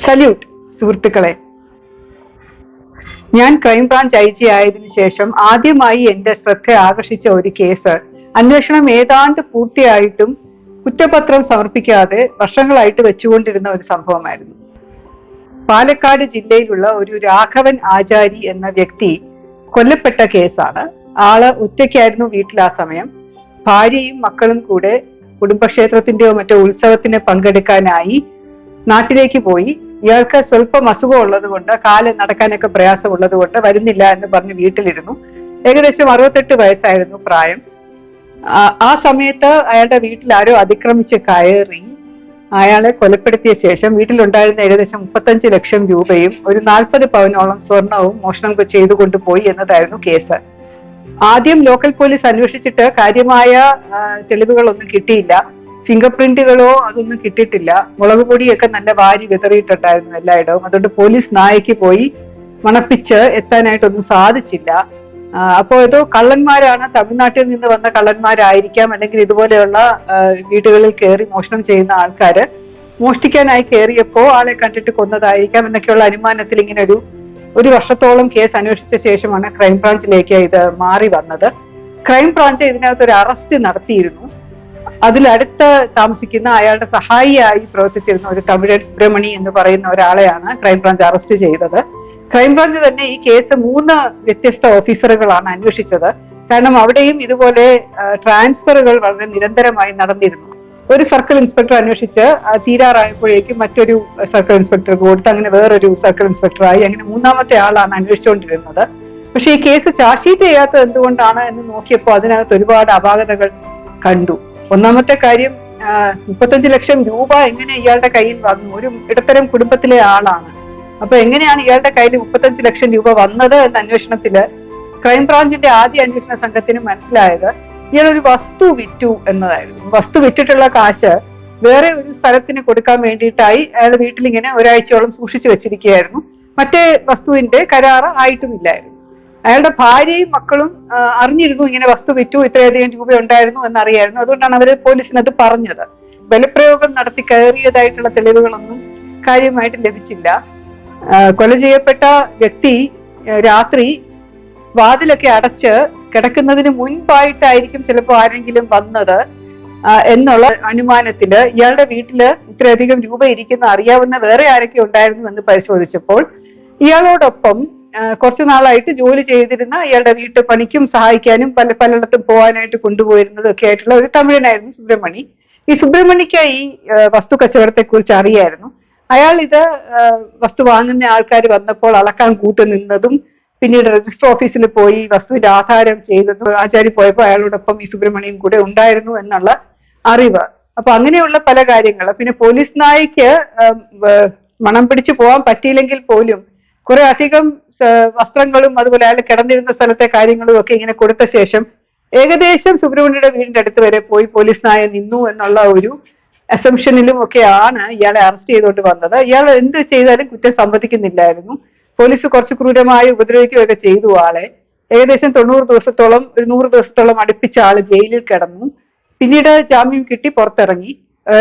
Salute സുഹൃത്തുക്കളെ. ഞാൻ crime branch I G ആയതിനു ശേഷം ആദ്യമായി എന്റെ ശ്രദ്ധ ആകർഷിച്ച ഒരു കേസ് അന്വേഷണം ഏതാണ്ട് പൂർത്തിയായിട്ടും കുറ്റപത്രം സമർപ്പിക്കാതെ വർഷങ്ങളായിട്ട് വെച്ചുകൊണ്ടിരുന്ന ഒരു സംഭവമായിരുന്നു. പാലക്കാട് ജില്ലയിലുള്ള ഒരു രാഘവൻ ആചാരി എന്ന വ്യക്തി കൊല്ലപ്പെട്ട കേസാണ്. ആള് ഒറ്റയ്ക്കായിരുന്നു വീട്ടിൽ ആ സമയം. ഭാര്യയും മക്കളും കൂടെ കുടുംബക്ഷേത്രത്തിന്റെയോ മറ്റോ ഉത്സവത്തിന് പങ്കെടുക്കാനായി നാട്ടിലേക്ക് പോയി. ഇയാൾക്ക് സ്വല്പം അസുഖം ഉള്ളത് കൊണ്ട്, കാല് നടക്കാനൊക്കെ പ്രയാസമുള്ളത് കൊണ്ട് വരുന്നില്ല എന്ന് പറഞ്ഞ് വീട്ടിലിരുന്നു. ഏകദേശം 68 വയസ്സായിരുന്നു പ്രായം. ആ സമയത്ത് അയാളുടെ വീട്ടിൽ ആരോ അതിക്രമിച്ച് കയറി അയാളെ കൊലപ്പെടുത്തിയ ശേഷം വീട്ടിലുണ്ടായിരുന്ന ഏകദേശം 35 ലക്ഷം രൂപയും ഒരു 40 പവനോളം സ്വർണവും മോഷണം ചെയ്തു കൊണ്ടുപോയി എന്നതായിരുന്നു കേസ്. ആദ്യം ലോക്കൽ പോലീസ് അന്വേഷിച്ചിട്ട് കാര്യമായ തെളിവുകളൊന്നും കിട്ടിയില്ല. ഫിംഗർ പ്രിന്റുകളോ അതൊന്നും കിട്ടിയിട്ടില്ല. മുളക് പൊടിയൊക്കെ നല്ല വാരി വിതറിയിട്ടുണ്ടായിരുന്നു എല്ലായിടവും. അതുകൊണ്ട് പോലീസ് നായയ്ക്ക് പോയി മണപ്പിച്ച് എത്താനായിട്ടൊന്നും സാധിച്ചില്ല. അപ്പോൾ ഏതോ കള്ളന്മാരാണ്, തമിഴ്നാട്ടിൽ നിന്ന് വന്ന കള്ളന്മാരായിരിക്കാം, അല്ലെങ്കിൽ ഇതുപോലെയുള്ള വീടുകളിൽ കയറി മോഷണം ചെയ്യുന്ന ആൾക്കാര് മോഷ്ടിക്കാനായി കയറിയപ്പോ ആളെ കണ്ടിട്ട് കൊന്നതായിരിക്കാം എന്നൊക്കെയുള്ള അനുമാനത്തിൽ ഇങ്ങനെ ഒരു വർഷത്തോളം കേസ് അന്വേഷിച്ച ശേഷമാണ് ക്രൈംബ്രാഞ്ചിലേക്ക് ഇത് മാറി വന്നത്. ക്രൈംബ്രാഞ്ച് ഇതിനകത്ത് ഒരു അറസ്റ്റ് നടത്തിയിരുന്നു. അതിലടുത്ത് താമസിക്കുന്ന അയാളുടെ സഹായിയായി പ്രവർത്തിച്ചിരുന്ന ഒരു തമിഴൻ സുബ്രഹ്മണി എന്ന് പറയുന്ന ഒരാളെയാണ് ക്രൈംബ്രാഞ്ച് അറസ്റ്റ് ചെയ്തത്. ക്രൈംബ്രാഞ്ച് തന്നെ ഈ കേസ് 3 വ്യത്യസ്ത ഓഫീസറുകളാണ് അന്വേഷിച്ചത്. കാരണം അവിടെയും ഇതുപോലെ ട്രാൻസ്ഫറുകൾ വളരെ നിരന്തരമായി നടന്നിരുന്നു. ഒരു സർക്കിൾ ഇൻസ്പെക്ടർ അന്വേഷിച്ച് തീരാറായപ്പോഴേക്കും മറ്റൊരു സർക്കിൾ ഇൻസ്പെക്ടർക്ക് കൊടുത്ത്, അങ്ങനെ വേറൊരു സർക്കിൾ ഇൻസ്പെക്ടറായി, അങ്ങനെ 3ാമത്തെ ആളാണ് അന്വേഷിച്ചുകൊണ്ടിരുന്നത്. പക്ഷെ ഈ കേസ് ചാർജ് ഷീറ്റ് ചെയ്യാത്തത് എന്തുകൊണ്ടാണ് എന്ന് നോക്കിയപ്പോൾ അതിനകത്ത് ഒരുപാട് അപാകതകൾ കണ്ടു. ഒന്നാമത്തെ കാര്യം, 35 ലക്ഷം രൂപ എങ്ങനെ ഇയാളുടെ കയ്യിൽ വന്നു? ഒരു ഇടത്തരം കുടുംബത്തിലെ ആളാണ്. അപ്പൊ എങ്ങനെയാണ് ഇയാളുടെ കയ്യിൽ 35 ലക്ഷം രൂപ വന്നത് എന്ന അന്വേഷണത്തില് ക്രൈംബ്രാഞ്ചിന്റെ ആദ്യ അന്വേഷണ സംഘത്തിന് മനസ്സിലായത് ഇയാൾ ഒരു വസ്തു വിറ്റു എന്നതായിരുന്നു. വസ്തു വിറ്റിട്ടുള്ള കാശ് വേറെ ഒരു സ്ഥലത്തിന് കൊടുക്കാൻ വേണ്ടിയിട്ടായി അയാൾ വീട്ടിൽ ഇങ്ങനെ ഒരാഴ്ചയോളം സൂക്ഷിച്ചു വെച്ചിരിക്കുകയായിരുന്നു. മറ്റേ വസ്തുവിന്റെ കരാറ് ആയിട്ടുമില്ലായിരുന്നു. അയാളുടെ ഭാര്യയും മക്കളും അറിഞ്ഞിരുന്നു ഇങ്ങനെ വസ്തു വിറ്റു, ഇത്രയധികം രൂപ ഉണ്ടായിരുന്നു എന്നറിയായിരുന്നു. അതുകൊണ്ടാണ് അവര് പോലീസിനത് പറഞ്ഞത്. ബലപ്രയോഗം നടത്തി കയറിയതായിട്ടുള്ള തെളിവുകളൊന്നും കാര്യമായിട്ട് ലഭിച്ചില്ല. കൊല ചെയ്യപ്പെട്ട വ്യക്തി രാത്രി വാതിലൊക്കെ അടച്ച് കിടക്കുന്നതിന് മുൻപായിട്ടായിരിക്കും ചിലപ്പോൾ ആരെങ്കിലും വന്നത് എന്നുള്ള അനുമാനത്തില് ഇയാളുടെ വീട്ടില് ഇത്രയധികം രൂപ ഇരിക്കുന്ന അറിയാവുന്ന വേറെ ആരൊക്കെ ഉണ്ടായിരുന്നു എന്ന് പരിശോധിച്ചപ്പോൾ ഇയാളോടൊപ്പം കുറച്ചു നാളായിട്ട് ജോലി ചെയ്തിരുന്ന, ഇയാളുടെ വീട്ടു പണിക്കും സഹായിക്കാനും പലയിടത്തും പോകാനായിട്ട് കൊണ്ടുപോയിരുന്നതും ഒക്കെ ആയിട്ടുള്ള ഒരു തമിഴനായിരുന്നു സുബ്രഹ്മണി. ഈ സുബ്രഹ്മണിക്ക് ഈ വസ്തു കച്ചവടത്തെ കുറിച്ച് അറിയായിരുന്നു. അയാൾ ഇത് വസ്തു വാങ്ങുന്ന ആൾക്കാർ വന്നപ്പോൾ അളക്കാൻ കൂട്ടുനിന്നതും പിന്നീട് രജിസ്റ്റർ ഓഫീസിൽ പോയി വസ്തുവിന്റെ ആധാരം ചെയ്തതും ആചാരി പോയപ്പോൾ അയാളോടൊപ്പം ഈ സുബ്രഹ്മണ്യം കൂടെ ഉണ്ടായിരുന്നു എന്നുള്ള അറിവ്. അപ്പൊ അങ്ങനെയുള്ള പല കാര്യങ്ങൾ. പിന്നെ പോലീസ് നായയ്ക്ക് മണം പിടിച്ചു പോകാൻ പറ്റിയില്ലെങ്കിൽ പോലും കുറെ അധികം വസ്ത്രങ്ങളും അതുപോലെ അയാൾ കിടന്നിരുന്ന സ്ഥലത്തെ കാര്യങ്ങളും ഒക്കെ ഇങ്ങനെ കൊടുത്ത ശേഷം ഏകദേശം സുബ്രഹ്മണ്യയുടെ വീടിന്റെ അടുത്ത് വരെ പോയി പോലീസ് നായ നിന്നു എന്നുള്ള ഒരു അസംഷനിലും ഒക്കെയാണ് ഇയാളെ അറസ്റ്റ് ചെയ്തുകൊണ്ട് വന്നത്. ഇയാൾ എന്ത് ചെയ്താലും കുറ്റം സമ്മതിക്കുന്നില്ലായിരുന്നു. പോലീസ് കുറച്ച് ക്രൂരമായി ഉപദ്രവിക്കുകയൊക്കെ ചെയ്തു ആളെ. ഏകദേശം 90 ദിവസത്തോളം, ഒരു 100 ദിവസത്തോളം അടുപ്പിച്ച ആള് ജയിലിൽ കിടന്നു. പിന്നീട് ജാമ്യം കിട്ടി പുറത്തിറങ്ങി.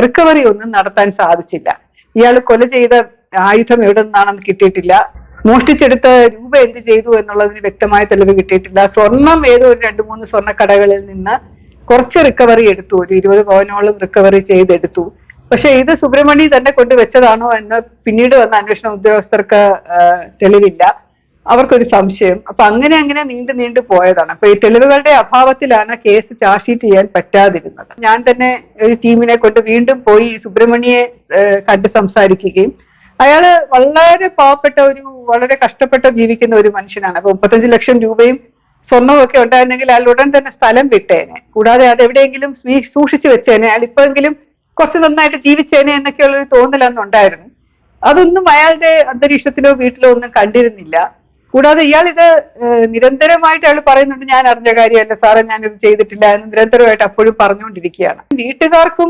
റിക്കവറി ഒന്നും നടത്താൻ സാധിച്ചില്ല. ഇയാൾ കൊല ചെയ്ത ആയുധം എവിടെ നിന്നാണെന്ന് കിട്ടിയിട്ടില്ല. മോഷ്ടിച്ചെടുത്ത രൂപ എന്ത് ചെയ്തു എന്നുള്ളതിന് വ്യക്തമായ തെളിവ് കിട്ടിയിട്ടില്ല. സ്വർണം ഏതോ ഒരു 2-3 സ്വർണ്ണക്കടകളിൽ നിന്ന് കുറച്ച് റിക്കവറി എടുത്തു, ഒരു 20 പവനോളം റിക്കവറി ചെയ്തെടുത്തു. പക്ഷെ ഇത് സുബ്രഹ്മണി തന്നെ കൊണ്ടുവച്ചതാണോ എന്ന് പിന്നീട് വന്ന അന്വേഷണ ഉദ്യോഗസ്ഥർക്ക് തെളിവില്ല. അവർക്കൊരു സംശയം. അപ്പൊ അങ്ങനെ നീണ്ടു പോയതാണ്. അപ്പൊ ഈ തെളിവുകളുടെ അഭാവത്തിലാണ് കേസ് ചാർജ് ഷീറ്റ് ചെയ്യാൻ പറ്റാതിരുന്നത്. ഞാൻ തന്നെ ഒരു ടീമിനെ കൊണ്ട് വീണ്ടും പോയി ഈ സുബ്രഹ്മണിയെ കണ്ട് സംസാരിക്കുകയും, അയാള് വളരെ പാവപ്പെട്ട വളരെ കഷ്ടപ്പെട്ട് ജീവിക്കുന്ന ഒരു മനുഷ്യനാണ്. അപ്പൊ 35 ലക്ഷം രൂപയും സ്വർണവും ഒക്കെ ഉണ്ടായിരുന്നെങ്കിൽ അയാൾ ഉടൻ തന്നെ സ്ഥലം വിട്ടേനെ. കൂടാതെ അത് എവിടെയെങ്കിലും സൂക്ഷിച്ചു വെച്ചേനെ. അയാൾ ഇപ്പോഴെങ്കിലും കുറച്ച് നന്നായിട്ട് ജീവിച്ചേനെ എന്നൊക്കെയുള്ള ഒരു തോന്നലൊന്നും ഉണ്ടായിരുന്നു. അതൊന്നും അയാളുടെ അന്തരീക്ഷത്തിലോ വീട്ടിലോ ഒന്നും കണ്ടിരുന്നില്ല. കൂടാതെ ഇയാൾ ഇത് നിരന്തരമായിട്ട് അയാൾ പറയുന്നുണ്ട്, ഞാൻ അറിഞ്ഞ കാര്യമല്ല സാറേ, ഞാനിത് ചെയ്തിട്ടില്ല എന്ന് നിരന്തരമായിട്ട് അപ്പോഴും പറഞ്ഞുകൊണ്ടിരിക്കുകയാണ്. വീട്ടുകാർക്കും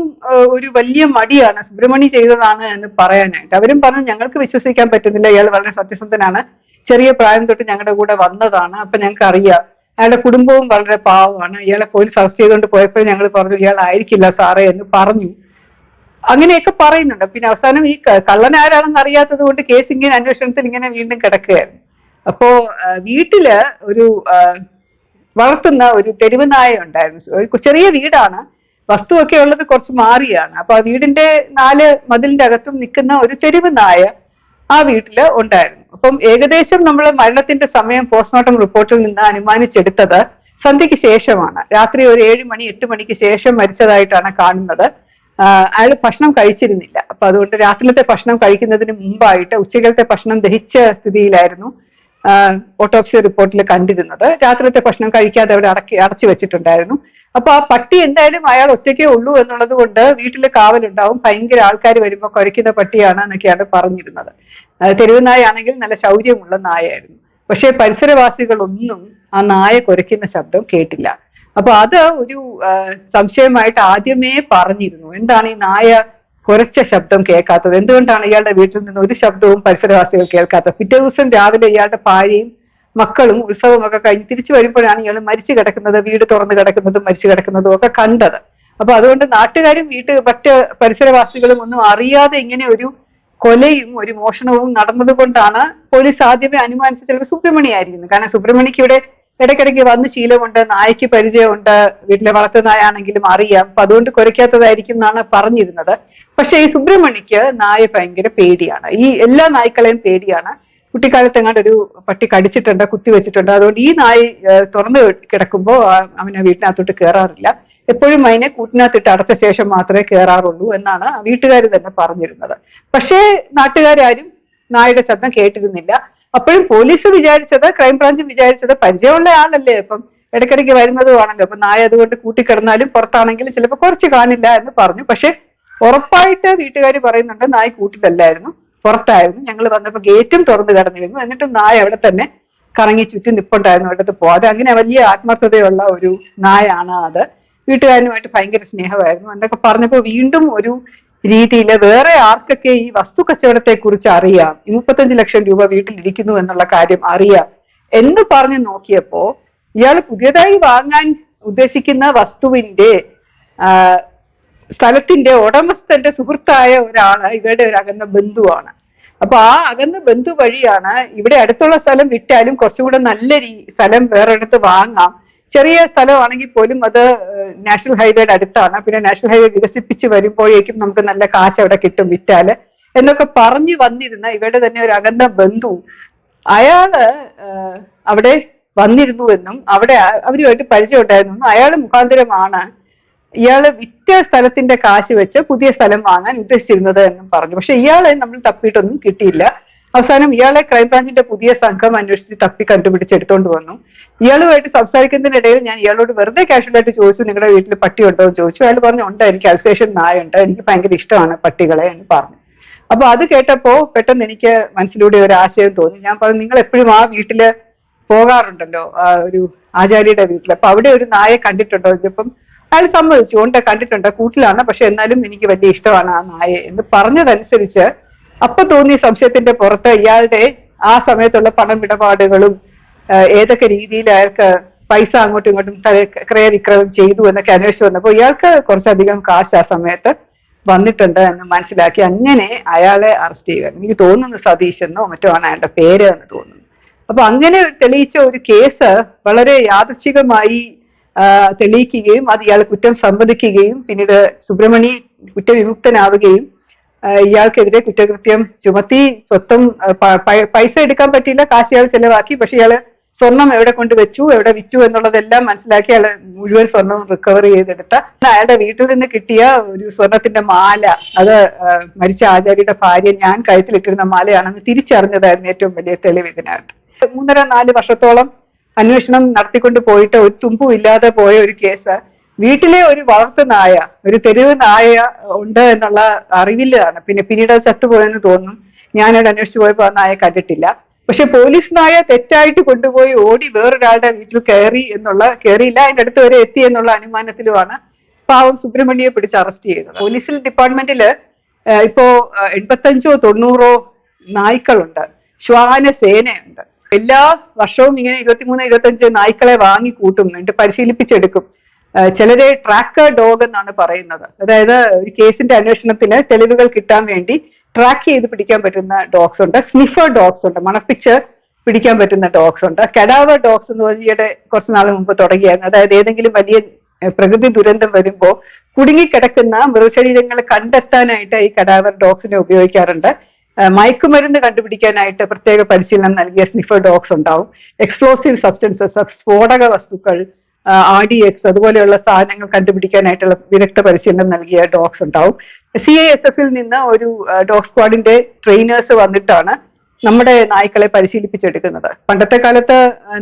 ഒരു വലിയ മടിയാണ് സുബ്രഹ്മണി ചെയ്തതാണ് എന്ന് പറയാനായിട്ട്. അവരും പറഞ്ഞു, ഞങ്ങൾക്ക് വിശ്വസിക്കാൻ പറ്റുന്നില്ല, ഇയാൾ വളരെ സത്യസന്ധനാണ്, ചെറിയ പ്രായം തൊട്ട് ഞങ്ങളുടെ കൂടെ വന്നതാണ്, അപ്പൊ ഞങ്ങൾക്ക് അറിയാം, അയാളുടെ കുടുംബവും വളരെ പാവമാണ്, ഇയാളെ പോലീസ് അറസ്റ്റ് ചെയ്തുകൊണ്ട് പോയപ്പോൾ ഞങ്ങൾ പറഞ്ഞു ഇയാൾ ആയിരിക്കില്ല സാറേ എന്ന് പറഞ്ഞു. അങ്ങനെയൊക്കെ പറയുന്നുണ്ട്. പിന്നെ അവസാനം ഈ കള്ളൻ ആരാണെന്ന് അറിയാത്തത് കൊണ്ട് കേസ് ഇങ്ങനെ അന്വേഷണത്തിൽ ഇങ്ങനെ വീണ്ടും കിടക്കുകയായിരുന്നു. അപ്പോ വീട്ടില് ഒരു വളർത്തുന്ന ഒരു തെരുവ് നായ ഉണ്ടായിരുന്നു. ഒരു ചെറിയ വീടാണ്, വസ്തുവൊക്കെ ഉള്ളത് കുറച്ച് മാറിയാണ്. അപ്പൊ ആ വീടിന്റെ 4 മതിലിന്റെ അകത്തും നിൽക്കുന്ന ഒരു തെരുവ് നായ ആ വീട്ടില് ഉണ്ടായിരുന്നു. അപ്പം ഏകദേശം നമ്മൾ മരണത്തിന്റെ സമയം പോസ്റ്റ്മോർട്ടം റിപ്പോർട്ടിൽ നിന്ന് അനുമാനിച്ചെടുത്തത് സന്ധ്യയ്ക്ക് ശേഷമാണ്. രാത്രി ഒരു 7 മണി 8 മണിക്ക് ശേഷം മരിച്ചതായിട്ടാണ് കാണുന്നത്. അയാൾ ഭക്ഷണം കഴിച്ചിരുന്നില്ല. അപ്പൊ അതുകൊണ്ട് രാത്രിയിലത്തെ ഭക്ഷണം കഴിക്കുന്നതിന് മുമ്പായിട്ട് ഉച്ചകലത്തെ ഭക്ഷണം ദഹിച്ച സ്ഥിതിയിലായിരുന്നു ഓട്ടോപ്സി റിപ്പോർട്ടിൽ കണ്ടിരുന്നത്. രാത്രിയിലത്തെ ഭക്ഷണം കഴിക്കാതെ അവിടെ അടച്ചു വെച്ചിട്ടുണ്ടായിരുന്നു. അപ്പൊ ആ പട്ടി എന്തായാലും അയാൾ ഒറ്റയ്ക്കേ ഉള്ളൂ എന്നുള്ളത് കൊണ്ട് വീട്ടിൽ കാവലുണ്ടാവും, ഭയങ്കര ആൾക്കാർ വരുമ്പോൾ കുരയ്ക്കുന്ന പട്ടിയാണ് എന്നൊക്കെയാണ് പറഞ്ഞിരുന്നത്. തെരുവ് നായ ആണെങ്കിൽ നല്ല ശൗര്യമുള്ള നായായിരുന്നു. പക്ഷെ പരിസരവാസികളൊന്നും ആ നായ കുരയ്ക്കുന്ന ശബ്ദം കേട്ടില്ല. അപ്പൊ അത് ഒരു സംശയമായിട്ട് ആദ്യമേ പറഞ്ഞിരുന്നു. എന്താണ് ഈ നായ കുരച്ച ശബ്ദം കേൾക്കാത്തത്, എന്തുകൊണ്ടാണ് ഇയാളുടെ വീട്ടിൽ നിന്ന് ഒരു ശബ്ദവും പരിസരവാസികൾ കേൾക്കാത്തത്? പിറ്റേ ദിവസം രാവിലെ ഇയാളുടെ ഭാര്യയും മക്കളും ഉത്സവമൊക്കെ കഴിഞ്ഞ് തിരിച്ചു വരുമ്പോഴാണ് ഇയാൾ മരിച്ചു കിടക്കുന്നത്, വീട് തുറന്നു കിടക്കുന്നതും മരിച്ചു കിടക്കുന്നതും ഒക്കെ കണ്ടത്. അപ്പൊ അതുകൊണ്ട് നാട്ടുകാരും മറ്റ് പരിസരവാസികളും ഒന്നും അറിയാതെ ഇങ്ങനെ ഒരു കൊലയും ഒരു മോഷണവും നടന്നത് കൊണ്ടാണ് പോലീസ് ആദ്യമേ അനുമാനിച്ച ചിലപ്പോൾ സുബ്രഹ്മണ്യ ആയിരിക്കുന്നു. കാരണം സുബ്രഹ്മണ്യക്ക് ഇവിടെ ഇടയ്ക്കിടയ്ക്ക് വന്ന് ശീലമുണ്ട്, നായ്ക്ക് പരിചയമുണ്ട്, വീട്ടിലെ വളർത്തു നായ ആണെങ്കിലും അറിയാം, അപ്പൊ അതുകൊണ്ട് കുരയ്ക്കാത്തതായിരിക്കും എന്നാണ് പറഞ്ഞിരുന്നത്. പക്ഷെ ഈ സുബ്രഹ്മണ്യക്ക് നായ ഭയങ്കര പേടിയാണ്, ഈ എല്ലാ നായ്ക്കളെയും പേടിയാണ്. കുട്ടിക്കാലത്ത് എങ്ങാണ്ട് ഒരു പട്ടി കടിച്ചിട്ടുണ്ട്, കുത്തി വെച്ചിട്ടുണ്ട്. അതുകൊണ്ട് ഈ നായ തുറന്നു കിടക്കുമ്പോൾ അവനെ വീട്ടിനകത്തോട്ട് കയറാറില്ല, എപ്പോഴും അതിനെ കൂട്ടിനകത്തിട്ട് അടച്ച ശേഷം മാത്രമേ കയറാറുള്ളൂ എന്നാണ് വീട്ടുകാർ തന്നെ പറഞ്ഞിരുന്നത്. പക്ഷേ നാട്ടുകാരും നായയുടെ ശബ്ദം കേട്ടിരുന്നില്ല. അപ്പോഴും പോലീസ് വിചാരിച്ചത്, ക്രൈംബ്രാഞ്ചും വിചാരിച്ചത് പരിചയമുള്ള ആളല്ലേ, അപ്പം ഇടയ്ക്കിടയ്ക്ക് വരുന്നതുമാണല്ലോ, അപ്പൊ നായ അതുകൊണ്ട് കൂട്ടിക്കിടന്നാലും പുറത്താണെങ്കിലും ചിലപ്പോൾ കുറച്ച് കാണില്ല എന്ന് പറഞ്ഞു. പക്ഷെ ഉറപ്പായിട്ട് വീട്ടുകാർ പറയുന്നുണ്ട് നായ കൂട്ടിലല്ലായിരുന്നു, പുറത്തായിരുന്നു. ഞങ്ങൾ വന്നപ്പോൾ ഗേറ്റും തുറന്നു കിടന്നിരുന്നു, എന്നിട്ടും നായ അവിടെ തന്നെ കറങ്ങി ചുറ്റും നിപ്പുണ്ടായിരുന്നു, അവിടത്ത് പോകാതെ. അങ്ങനെ വലിയ ആത്മാർത്ഥതയുള്ള ഒരു നായാണ് അത്. വീട്ടുകാരനുമായിട്ട് ഭയങ്കര സ്നേഹമായിരുന്നു എന്നൊക്കെ പറഞ്ഞപ്പോൾ വീണ്ടും ഒരു രീതിയിൽ വേറെ ആർക്കൊക്കെ ഈ വസ്തു കച്ചവടത്തെ കുറിച്ച് അറിയാം, 35 ലക്ഷം രൂപ വീട്ടിലിരിക്കുന്നു എന്നുള്ള കാര്യം അറിയാം എന്ന് പറഞ്ഞ് നോക്കിയപ്പോ ഇയാൾ പുതിയതായി വാങ്ങാൻ ഉദ്ദേശിക്കുന്ന വസ്തുവിന്റെ സ്ഥലത്തിന്റെ ഉടമസ്ഥന്റെ സുഹൃത്തായ ഒരാള് ഇവരുടെ ഒരു അകന്ന ബന്ധുവാണ്. അപ്പൊ ആ അകന്ന ബന്ധു വഴിയാണ് ഇവിടെ അടുത്തുള്ള സ്ഥലം വിറ്റാലും കുറച്ചും കൂടെ നല്ല സ്ഥലം വേറൊരിടത്ത് വാങ്ങാം, ചെറിയ സ്ഥലമാണെങ്കിൽ പോലും അത് നാഷണൽ ഹൈവേയുടെ അടുത്താണ്, പിന്നെ നാഷണൽ ഹൈവേ വികസിപ്പിച്ച് വരുമ്പോഴേക്കും നമുക്ക് നല്ല കാശ് അവിടെ കിട്ടും വിറ്റാല് എന്നൊക്കെ പറഞ്ഞു വന്നിരുന്ന ഇവരുടെ തന്നെ ഒരു അകന്ന ബന്ധു അയാള് അവിടെ വന്നിരുന്നുവെന്നും അവിടെ അവരുമായിട്ട് പരിചയം ഉണ്ടായിരുന്നു, അയാൾ മുഖാന്തരമാണ് ഇയാള് വിറ്റ സ്ഥലത്തിന്റെ കാശ് വെച്ച് പുതിയ സ്ഥലം വാങ്ങാൻ ഉദ്ദേശിച്ചിരുന്നത് എന്നും പറഞ്ഞു. പക്ഷെ ഇയാളെ നമ്മൾ തപ്പിയിട്ടൊന്നും കിട്ടിയില്ല. അവസാനം ഇയാളെ ക്രൈംബ്രാഞ്ചിന്റെ പുതിയ സംഘം അന്വേഷിച്ച് തപ്പി കണ്ടുപിടിച്ച് എടുത്തോണ്ട് വന്നു. ഇയാളുമായിട്ട് സംസാരിക്കുന്നതിനിടയിൽ ഞാൻ ഇയാളോട് വെറുതെ കാഷ്വലായിട്ട് ചോദിച്ചു, നിങ്ങളുടെ വീട്ടിൽ പട്ടി ഉണ്ടോ എന്ന് ചോദിച്ചു. അയാൾ പറഞ്ഞു ഉണ്ട്, എനിക്ക് അൽസേഷൻ നായുണ്ട്, എനിക്ക് ഭയങ്കര ഇഷ്ടമാണ് പട്ടികളെ എന്ന് പറഞ്ഞു. അപ്പൊ അത് കേട്ടപ്പോ പെട്ടെന്ന് എനിക്ക് മനസ്സിലൂടെ ഒരു ആശയം തോന്നി. ഞാൻ പറഞ്ഞു, നിങ്ങൾ എപ്പോഴും ആ വീട്ടില് പോകാറുണ്ടല്ലോ, ഒരു ആചാര്യയുടെ വീട്ടിൽ, അപ്പൊ അവിടെ ഒരു നായെ കണ്ടിട്ടുണ്ടോ? ഇതിപ്പം അയാൾ സമ്മതിച്ചു, ഉണ്ട് കണ്ടിട്ടുണ്ട്, കൂട്ടിലാണ്, പക്ഷെ എന്നാലും എനിക്ക് വലിയ ഇഷ്ടമാണ് ആ നായെ എന്ന് പറഞ്ഞതനുസരിച്ച് അപ്പൊ തോന്നിയ സംശയത്തിന്റെ പുറത്ത് ഇയാളുടെ ആ സമയത്തുള്ള പണമിടപാടുകളും ഏതൊക്കെ രീതിയിൽ അയാൾക്ക് പൈസ അങ്ങോട്ടും ഇങ്ങോട്ടും ക്രയവിക്രയം ചെയ്തു എന്നൊക്കെ അന്വേഷിച്ചു വന്നപ്പോൾ ഇയാൾക്ക് കുറച്ചധികം കാശ് ആ സമയത്ത് വന്നിട്ടുണ്ട് എന്ന് മനസ്സിലാക്കി അങ്ങനെ അയാളെ അറസ്റ്റ് ചെയ്യുക. എനിക്ക് തോന്നുന്നു സതീഷ് എന്നോ മറ്റോ ആണ് അയാളുടെ പേര് എന്ന് തോന്നുന്നു. അപ്പൊ അങ്ങനെ തെളിയിച്ച ഒരു കേസ് വളരെ യാദൃച്ഛികമായി തെളിയിക്കുകയും അത് ഇയാൾ കുറ്റം സമ്മതിക്കുകയും പിന്നീട് സുബ്രഹ്മണി കുറ്റവിമുക്തനാവുകയും ഇയാൾക്കെതിരെ കുറ്റകൃത്യം ചുമത്തി സ്വത്തും പൈസ എടുക്കാൻ പറ്റിയില്ല, കാശ് ഇയാൾ ചെലവാക്കി, പക്ഷെ ഇയാള് സ്വർണം എവിടെ കൊണ്ട് വെച്ചു, എവിടെ വിറ്റു എന്നുള്ളതെല്ലാം മനസ്സിലാക്കി അയാൾ മുഴുവൻ സ്വർണവും റിക്കവർ ചെയ്തെടുത്ത അയാളുടെ വീട്ടിൽ നിന്ന് കിട്ടിയ ഒരു സ്വർണത്തിന്റെ മാല, അത് മരിച്ച ആചാര്യയുടെ ഭാര്യ ഞാൻ കഴുത്തിലിട്ടിരുന്ന മാലയാണെന്ന് തിരിച്ചറിഞ്ഞതായിരുന്നു ഏറ്റവും വലിയ തെളിവ് ഇതിനകത്ത്. 3-4 വർഷത്തോളം അന്വേഷണം നടത്തിക്കൊണ്ട് പോയിട്ട് ഒരു തുമ്പും ഇല്ലാതെ പോയ ഒരു കേസ് വീട്ടിലെ ഒരു വളർത്തു നായ, ഒരു തെരുവ് നായ ഉണ്ട് എന്നുള്ള അറിവില്ലാണ്. പിന്നീട് അത് ചത്തുപോയെന്ന് തോന്നുന്നു. ഞാനവിടെ അന്വേഷിച്ചു പോയപ്പോ ആ നായ കണ്ടിട്ടില്ല. പക്ഷെ പോലീസ് നായ തെറ്റായിട്ട് കൊണ്ടുപോയി ഓടി വേറൊരാളുടെ വീട്ടിൽ കയറിയില്ല, അതിന്റെ അടുത്ത് വരെ എത്തി എന്നുള്ള അനുമാനത്തിലുമാണ് പാവം സുബ്രഹ്മണ്യെ പിടിച്ച് അറസ്റ്റ് ചെയ്തത്. പോലീസിൽ ഡിപ്പാർട്ട്മെന്റില് ഇപ്പോ 85-90 നായ്ക്കളുണ്ട്, ശ്വാന സേനയുണ്ട്. എല്ലാ വർഷവും ഇങ്ങനെ 23-25 നായ്ക്കളെ വാങ്ങി കൂട്ടും, എന്നിട്ട് പരിശീലിപ്പിച്ചെടുക്കും. ചിലരെ ട്രാക്കർ ഡോഗ് എന്നാണ് പറയുന്നത്. അതായത് ഈ കേസിന്റെ അന്വേഷണത്തിന് തെളിവുകൾ കിട്ടാൻ വേണ്ടി ട്രാക്ക് ചെയ്ത് പിടിക്കാൻ പറ്റുന്ന ഡോഗ്സ് ഉണ്ട്. സ്നിഫർ ഡോഗ്സ് ഉണ്ട്, മണപ്പിച്ച് പിടിക്കാൻ പറ്റുന്ന ഡോഗ്സ് ഉണ്ട്. കഡാവർ ഡോഗ്സ് എന്ന് ഈയിടെ കുറച്ച് നാൾ മുമ്പ് തുടങ്ങിയായിരുന്നു. അതായത് ഏതെങ്കിലും വലിയ പ്രകൃതി ദുരന്തം വരുമ്പോൾ കുടുങ്ങിക്കിടക്കുന്ന മൃതശരീരങ്ങൾ കണ്ടെത്താനായിട്ട് ഈ കഡാവർ ഡോഗ്സിനെ ഉപയോഗിക്കാറുണ്ട്. മയക്കുമരുന്ന് കണ്ടുപിടിക്കാനായിട്ട് പ്രത്യേക പരിശീലനം നൽകിയ സ്നിഫർ ഡോഗ്സ് ഉണ്ടാവും. എക്സ്പ്ലോസീവ് സബ്സ്റ്റൻസസ്, സ്ഫോടക വസ്തുക്കൾ, RDX അതുപോലെയുള്ള സാധനങ്ങൾ കണ്ടുപിടിക്കാനായിട്ടുള്ള വിദഗ്ധ പരിശീലനം നൽകിയ ഡോഗ്സ് ഉണ്ടാവും. CISFൽ നിന്ന് ഒരു ഡോഗ് സ്ക്വാഡിന്റെ ട്രെയിനേഴ്സ് വന്നിട്ടാണ് നമ്മുടെ നായ്ക്കളെ പരിശീലിപ്പിച്ചെടുക്കുന്നത്. പണ്ടത്തെ കാലത്ത്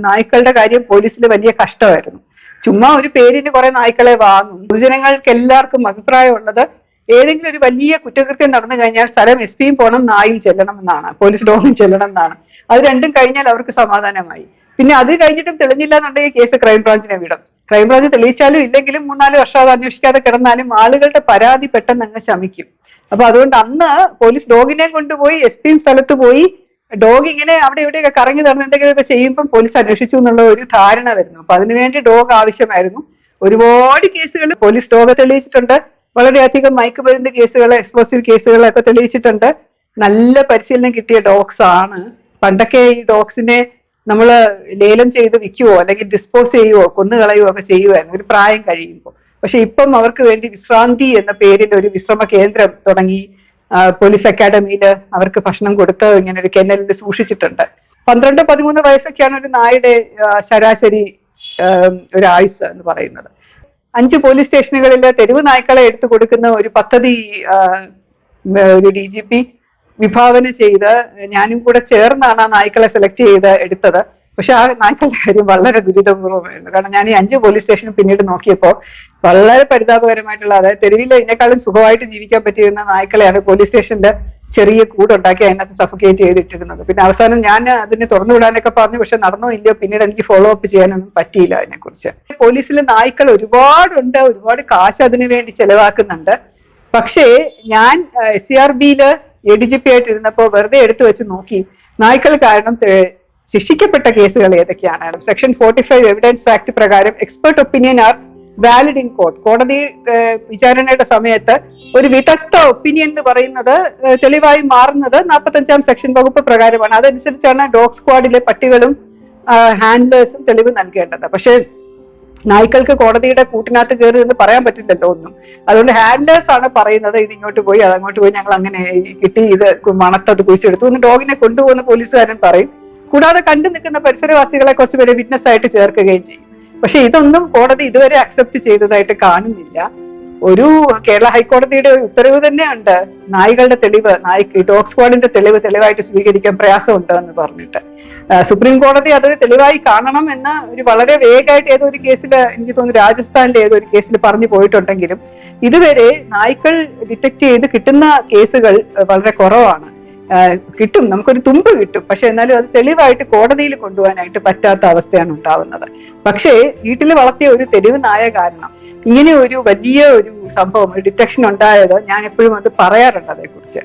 നായ്ക്കളുടെ കാര്യം പോലീസിൽ വലിയ കഷ്ടമായിരുന്നു. ചുമ്മാ ഒരു പേരിന് കുറെ നായ്ക്കളെ വാങ്ങും. പൊതുജനങ്ങൾക്ക് എല്ലാവർക്കും അഭിപ്രായമുള്ളത് ഏതെങ്കിലും ഒരു വലിയ കുറ്റകൃത്യം നടന്നു കഴിഞ്ഞാൽ സ്ഥലം SP പോകണം, നായും ചെല്ലണം എന്നാണ്, പോലീസ് ഡോഗും ചെല്ലണം എന്നാണ്. അത് രണ്ടും കഴിഞ്ഞാൽ അവർക്ക് സമാധാനമായി. പിന്നെ അത് കഴിഞ്ഞിട്ടും തെളിഞ്ഞില്ല എന്നുണ്ടെങ്കിൽ കേസ് ക്രൈംബ്രാഞ്ചിനെ വിടും. ക്രൈംബ്രാഞ്ച് തെളിയിച്ചാലും ഇല്ലെങ്കിലും 3-4 വർഷം അത് അന്വേഷിക്കാതെ കിടന്നാലും ആളുകളുടെ പരാതി പെട്ടെന്ന് അങ്ങ് ശമിക്കും. അപ്പൊ അതുകൊണ്ട് അന്ന് പോലീസ് ഡോഗിനെ കൊണ്ടുപോയി SP സ്ഥലത്ത് പോയി ഡോഗ് ഇങ്ങനെ അവിടെ ഇവിടെയൊക്കെ കറങ്ങി നടന്ന് എന്തെങ്കിലുമൊക്കെ ചെയ്യുമ്പോൾ പോലീസ് അന്വേഷിച്ചു എന്നുള്ള ഒരു ധാരണ വരുന്നു. അപ്പൊ അതിനുവേണ്ടി ഡോഗ് ആവശ്യമായിരുന്നു. ഒരുപാട് കേസുകൾ പോലീസ് ഡോഗ് തെളിയിച്ചിട്ടുണ്ട്. വളരെയധികം മയക്കുമരുന്ന് കേസുകൾ, എക്സ്പ്ലോസീവ് കേസുകളൊക്കെ തെളിയിച്ചിട്ടുണ്ട്. നല്ല പരിശീലനം കിട്ടിയ ഡോഗ്സ് ആണ്. പണ്ടൊക്കെ ഈ ഡോഗ്സിനെ നമ്മൾ ലേലം ചെയ്ത് വിൽക്കുവോ അല്ലെങ്കിൽ ഡിസ്പോസ് ചെയ്യുവോ കൊന്നുകളയുവോ ഒക്കെ ചെയ്യുമായിരുന്നു ഒരു പ്രായം കഴിയുമ്പോൾ. പക്ഷെ ഇപ്പം അവർക്ക് വേണ്ടി വിശ്രാന്തി എന്ന പേരിൽ ഒരു വിശ്രമ കേന്ദ്രം തുടങ്ങി. പോലീസ് അക്കാഡമിയിൽ അവർക്ക് ഭക്ഷണം കൊടുത്ത് ഇങ്ങനെ ഒരു കെന്നലിൽ സൂക്ഷിച്ചിട്ടുണ്ട്. 12-13 വയസ്സൊക്കെയാണ് ഒരു നായുടെ ശരാശരി ഒരു ആയുസ് എന്ന് പറയുന്നത്. 5 പോലീസ് സ്റ്റേഷനുകളിൽ തെരുവ് നായ്ക്കളെ എടുത്തു കൊടുക്കുന്ന ഒരു പദ്ധതി ഒരു DGP വിഭാവന ചെയ്ത് ഞാനും കൂടെ ചേർന്നാണ് ആ നായ്ക്കളെ സെലക്ട് ചെയ്ത് എടുത്തത്. പക്ഷെ ആ നായ്ക്കളുടെ കാര്യം വളരെ ദുരിതപൂർവ്വമായിരുന്നു. കാരണം ഞാൻ ഈ 5 പോലീസ് സ്റ്റേഷൻ പിന്നീട് നോക്കിയപ്പോൾ വളരെ പരിതാപകരമായിട്ടുള്ള, അതായത് തെരുവിൽ ഇതിനേക്കാളും സുഖമായിട്ട് ജീവിക്കാൻ പറ്റിയിരുന്ന നായ്ക്കളെയാണ് പോലീസ് സ്റ്റേഷന്റെ ചെറിയ കൂടുണ്ടാക്കി അതിനകത്ത് സഫക്കേറ്റ് ചെയ്തിട്ടിരുന്നത്. പിന്നെ അവസാനം ഞാൻ അതിനെ തുറന്നു വിടാനൊക്കെ പറഞ്ഞു. പക്ഷെ നടന്നോ ഇല്ലയോ പിന്നീട് എനിക്ക് ഫോളോ അപ്പ് ചെയ്യാനൊന്നും പറ്റിയില്ല അതിനെക്കുറിച്ച്. പോലീസിലെ നായ്ക്കൾ ഒരുപാടുണ്ട്, ഒരുപാട് കാശ് അതിനു വേണ്ടി ചെലവാക്കുന്നുണ്ട്. പക്ഷേ ഞാൻ SCRBയില് ADGP ആയിട്ടിരുന്നപ്പോൾ വെറുതെ എടുത്തു വെച്ച് നോക്കി നായ്ക്കൾ കാരണം ശിക്ഷിക്കപ്പെട്ട കേസുകൾ ഏതൊക്കെയാണ്. സെക്ഷൻ 45 എവിഡൻസ് ആക്ട് പ്രകാരം expert opinion R valid in court. കോടതി വിചാരണയുടെ സമയത്ത് ഒരു വിദഗ്ധ ഒപ്പീനിയൻ എന്ന് പറയുന്നത് തെളിവായി മാറുന്നത് 45-ാം സെക്ഷൻ വകുപ്പ് പ്രകാരമാണ്. അതനുസരിച്ചാണ് ഡോഗ് സ്ക്വാഡിലെ പട്ടികളും ഹാൻഡ്ലേഴ്സും തെളിവ് നൽകേണ്ടത്. പക്ഷെ നായ്ക്കൾക്ക് കോടതിയുടെ കൂട്ടിനകത്ത് കയറി എന്ന് പറയാൻ പറ്റില്ലല്ലോ ഒന്നും. അതുകൊണ്ട് ഹാൻഡ്ലേഴ്സ് ആണ് പറയുന്നത് ഇത് ഇങ്ങോട്ട് പോയി അതങ്ങോട്ട് പോയി, ഞങ്ങൾ അങ്ങനെ കിട്ടി, ഇത് മണത്തത് കുഴിച്ചെടുത്തു എന്ന് ഡോഗിനെ കൊണ്ടുപോകുന്ന പോലീസുകാരൻ പറയും. കൂടാതെ കണ്ടു നിൽക്കുന്ന പരിസരവാസികളെ കുറച്ചുപേരെ വിറ്റ്നസ് ആയിട്ട് ചേർക്കുകയും ചെയ്യും. പക്ഷെ ഇതൊന്നും കോടതി ഇതുവരെ അക്സെപ്റ്റ് ചെയ്തതായിട്ട് കാണുന്നില്ല. ഒരു കേരള ഹൈക്കോടതിയുടെ ഒരു ഉത്തരവ് തന്നെയുണ്ട്, നായ്ക്കളുടെ തെളിവ്, ഡോഗ് സ്ക്വാഡിന്റെ തെളിവായിട്ട് സ്വീകരിക്കാൻ പ്രയാസമുണ്ട് എന്ന് പറഞ്ഞിട്ട്. സുപ്രീം കോടതി അതൊരു തെളിവായി കാണണം എന്ന് ഒരു വളരെ വേഗമായിട്ട് ഏതോ ഒരു കേസിൽ, എനിക്ക് തോന്നുന്നു രാജസ്ഥാനിലെ ഏതോ ഒരു കേസിൽ പറഞ്ഞു പോയിട്ടുണ്ടെങ്കിലും ഇതുവരെ നായ്ക്കൾ ഡിറ്റക്ട് ചെയ്ത് കിട്ടുന്ന കേസുകൾ വളരെ കുറവാണ്. കിട്ടും, നമുക്കൊരു തുമ്പ് കിട്ടും, പക്ഷെ എന്നാലും അത് തെളിവായിട്ട് കോടതിയിൽ കൊണ്ടുപോകാനായിട്ട് പറ്റാത്ത അവസ്ഥയാണ് ഉണ്ടാവുന്നത്. പക്ഷേ വീട്ടിൽ വളർത്തിയ ഒരു തെരുവ് നായ കാരണം ഇങ്ങനെ ഒരു വലിയ ഒരു സംഭവം, ഒരു ഡിറ്റക്ഷൻ ഉണ്ടായത് ഞാൻ എപ്പോഴും അത് പറയാറുണ്ട് അതേക്കുറിച്ച്.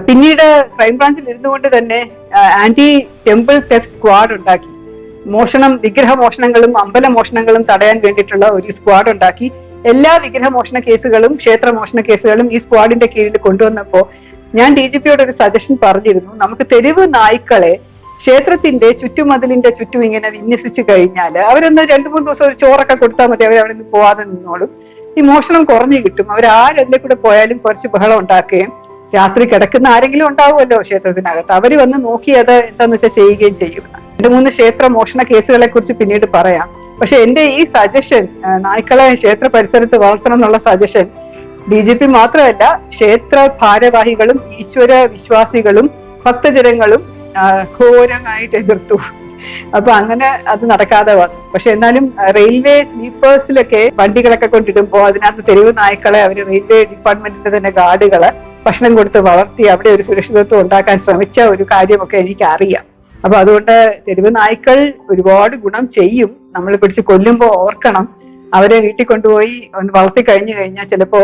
പിന്നീട് ക്രൈംബ്രാഞ്ചിൽ ഇരുന്നുകൊണ്ട് തന്നെ ആന്റി ടെമ്പിൾ തെഫ്റ്റ് സ്ക്വാഡ് ഉണ്ടാക്കി. വിഗ്രഹമോഷണങ്ങളും അമ്പലമോഷണങ്ങളും തടയാൻ വേണ്ടിയിട്ടുള്ള ഒരു സ്ക്വാഡ് ഉണ്ടാക്കി. എല്ലാ വിഗ്രഹമോഷണ കേസുകളും ക്ഷേത്രമോഷണ കേസുകളും ഈ സ്ക്വാഡിന്റെ കീഴിൽ കൊണ്ടുവന്നപ്പോ ഞാൻ DGPയോട് ഒരു സജഷൻ പറഞ്ഞിരുന്നു, നമുക്ക് തെരുവ് നായ്ക്കളെ ക്ഷേത്രത്തിന്റെ ചുറ്റുമതിലിന്റെ ചുറ്റും ഇങ്ങനെ വിന്യസിച്ചു കഴിഞ്ഞാൽ അവരൊന്ന് 2-3 ദിവസം ഒരു ചോറൊക്കെ കൊടുത്താൽ മതി, അവരവിടെ നിന്ന് പോവാതെ നിന്നോളും. ഈ മോഷണം കുറഞ്ഞു കിട്ടും. അവരാരെല്ലാം കൂടെ പോയാലും കുറച്ച് ബഹളം ഉണ്ടാക്കുകയും രാത്രി കിടക്കുന്ന ആരെങ്കിലും ഉണ്ടാവുമല്ലോ ക്ഷേത്രത്തിനകത്ത്, അവര് വന്ന് നോക്കി അത് എന്താന്ന് വെച്ചാൽ ചെയ്യുകയും ചെയ്യും. 2-3 ക്ഷേത്ര മോഷണ കേസുകളെ കുറിച്ച് പിന്നീട് പറയാം. പക്ഷെ എന്റെ ഈ സജഷൻ, നായ്ക്കളെ ക്ഷേത്ര പരിസരത്ത് വളർത്തണം എന്നുള്ള സജഷൻ DGP മാത്രമല്ല ക്ഷേത്ര ഭാരവാഹികളും ഈശ്വര വിശ്വാസികളും ഭക്തജനങ്ങളും ഘോരമായിട്ട് എതിർത്തു. അപ്പൊ അങ്ങനെ അത് നടക്കാതെ വന്നു. പക്ഷെ എന്നാലും റെയിൽവേ സ്ലീപ്പേഴ്സിലൊക്കെ വണ്ടികളൊക്കെ കൊണ്ടിടുമ്പോ അതിനകത്ത് തെരുവ് നായ്ക്കളെ അവര് റെയിൽവേ ഡിപ്പാർട്ട്മെന്റിന്റെ തന്നെ ഗാർഡുകള് ഭക്ഷണം കൊടുത്ത് വളർത്തി അവിടെ ഒരു സുരക്ഷിതത്വം ഉണ്ടാക്കാൻ ശ്രമിച്ച ഒരു കാര്യമൊക്കെ എനിക്ക് അറിയാം. അപ്പൊ അതുകൊണ്ട് തെരുവ് നായ്ക്കൾ ഒരുപാട് ഗുണം ചെയ്യും. നമ്മൾ പിടിച്ച് കൊല്ലുമ്പോൾ ഓർക്കണം, അവരെ വീട്ടിൽ കൊണ്ടുപോയി ഒന്ന് വളർത്തി കഴിഞ്ഞാൽ ചിലപ്പോ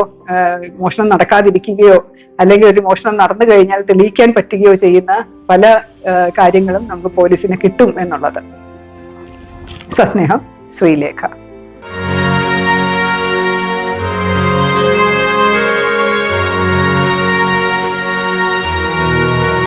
മോഷണം നടക്കാതിരിക്കുകയോ അല്ലെങ്കിൽ ഒരു മോഷണം നടന്നു കഴിഞ്ഞാൽ തെളിയിക്കാൻ പറ്റുകയോ ചെയ്യുന്ന പല കാര്യങ്ങളും നമുക്ക് പോലീസിന് കിട്ടും എന്നുള്ളത്. സസ്നേഹം, ശ്രീലേഖ.